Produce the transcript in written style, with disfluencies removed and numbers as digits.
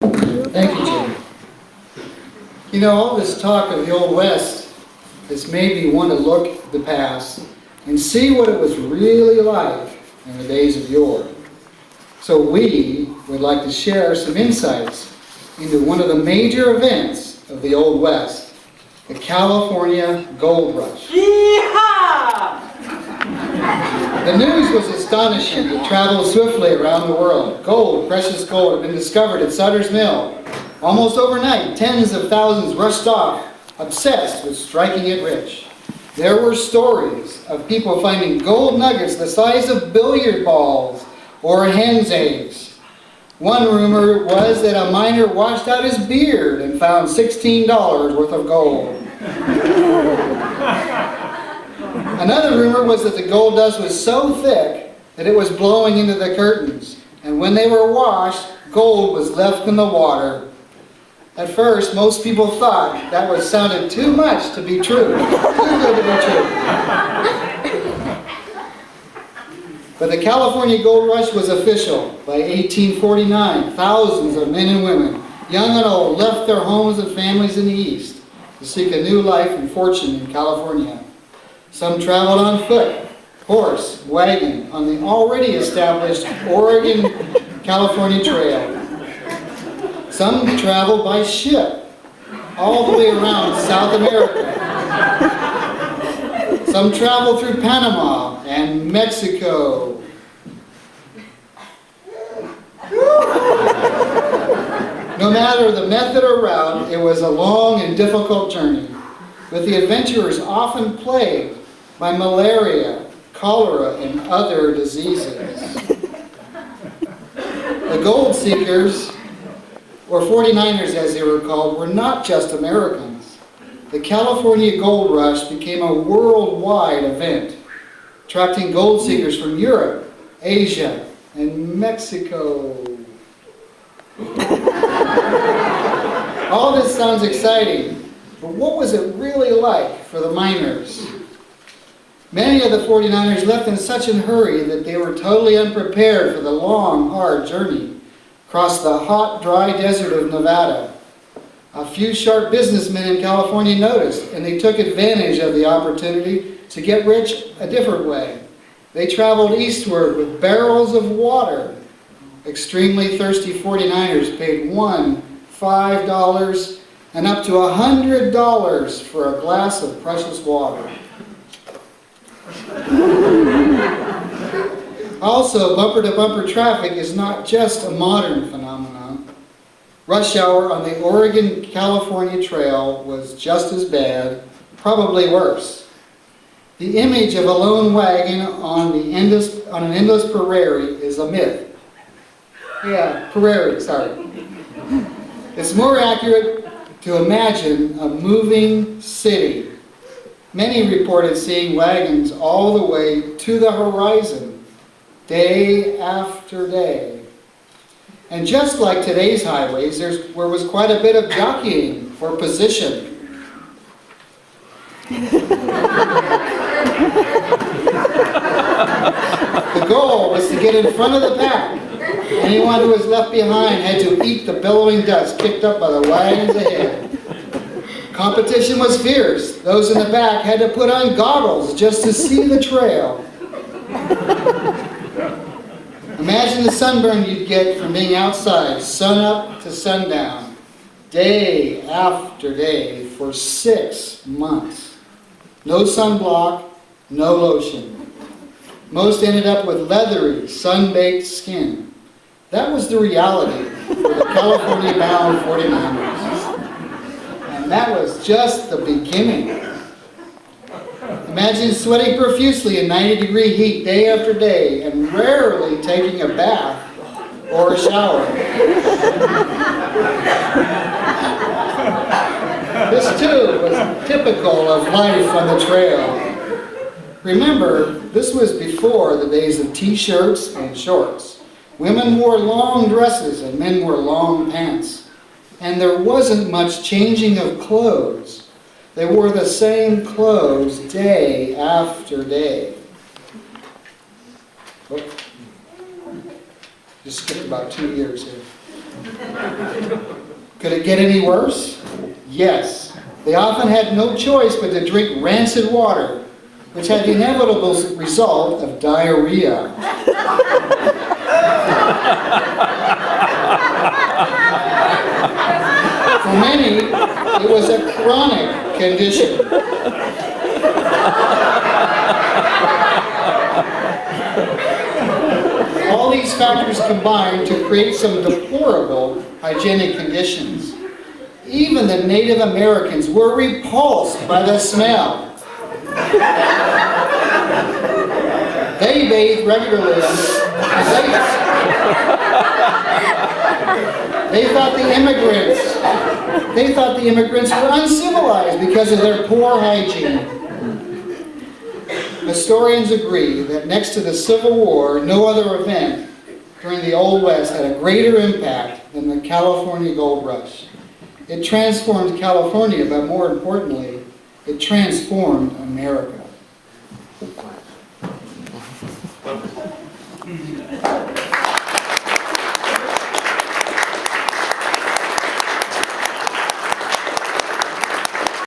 Thank you, Jim. You know, all this talk of the Old West has made me want to look at the past and see what it was really like in the days of yore. So we would like to share some insights into one of the major events of the Old West, the California Gold Rush. Yeehaw! The news was astonishing. It traveled swiftly around the world. Gold, precious gold, had been discovered at Sutter's Mill. Almost overnight, tens of thousands rushed off, obsessed with striking it rich. There were stories of people finding gold nuggets the size of billiard balls or hen's eggs. One rumor was that a miner washed out his beard and found $16 worth of gold. Another rumor was that the gold dust was so thick that it was blowing into the curtains, and when they were washed, gold was left in the water. At first, most people thought that sounded too much to be true, too good to be true. But the California Gold Rush was official. By 1849, thousands of men and women, young and old, left their homes and families in the East to seek a new life and fortune in California. Some traveled on foot, horse, wagon, on the already established Oregon-California Trail. Some traveled by ship, all the way around South America. Some traveled through Panama and Mexico. No matter the method or route, it was a long and difficult journey, with the adventurers often plagued by malaria, cholera, and other diseases. The gold seekers, or 49ers as they were called, were not just Americans. The California Gold Rush became a worldwide event, attracting gold seekers from Europe, Asia, and Mexico. All this sounds exciting, but what was it really like for the miners? Many of the 49ers left in such a hurry that they were totally unprepared for the long, hard journey across the hot, dry desert of Nevada. A few sharp businessmen in California noticed, and they took advantage of the opportunity to get rich a different way. They traveled eastward with barrels of water. Extremely thirsty 49ers paid $1, $5, and up to $100 for a glass of precious water. Also, bumper-to-bumper traffic is not just a modern phenomenon. Rush hour on the Oregon-California Trail was just as bad, probably worse. The image of a lone wagon on an endless prairie is a myth. Yeah, prairie, sorry. It's more accurate to imagine a moving city. Many reported seeing wagons all the way to the horizon, day after day. And just like today's highways, there was quite a bit of jockeying for position. The goal was to get in front of the pack. Anyone who was left behind had to eat the billowing dust kicked up by the wagons ahead. Competition was fierce. Those in the back had to put on goggles just to see the trail. Imagine the sunburn you'd get from being outside, sun up to sundown, day after day for 6 months. No sunblock, no lotion. Most ended up with leathery, sun-baked skin. That was the reality for the California-bound 49ers. And that was just the beginning. Imagine sweating profusely in 90-degree heat day after day and rarely taking a bath or a shower. This too was typical of life on the trail. Remember, this was before the days of t-shirts and shorts. Women wore long dresses and men wore long pants. And there wasn't much changing of clothes. They wore the same clothes day after day. Just skipped about 2 years here. Could it get any worse? Yes. They often had no choice but to drink rancid water, which had the inevitable result of diarrhea. For many, it was a chronic condition. All these factors combined to create some deplorable hygienic conditions. Even the Native Americans were repulsed by the smell. They bathed regularly, and they thought the immigrants were uncivilized because of their poor hygiene. Historians agree that next to the Civil War, no other event during the Old West had a greater impact than the California Gold Rush. It transformed California, but more importantly, it transformed America.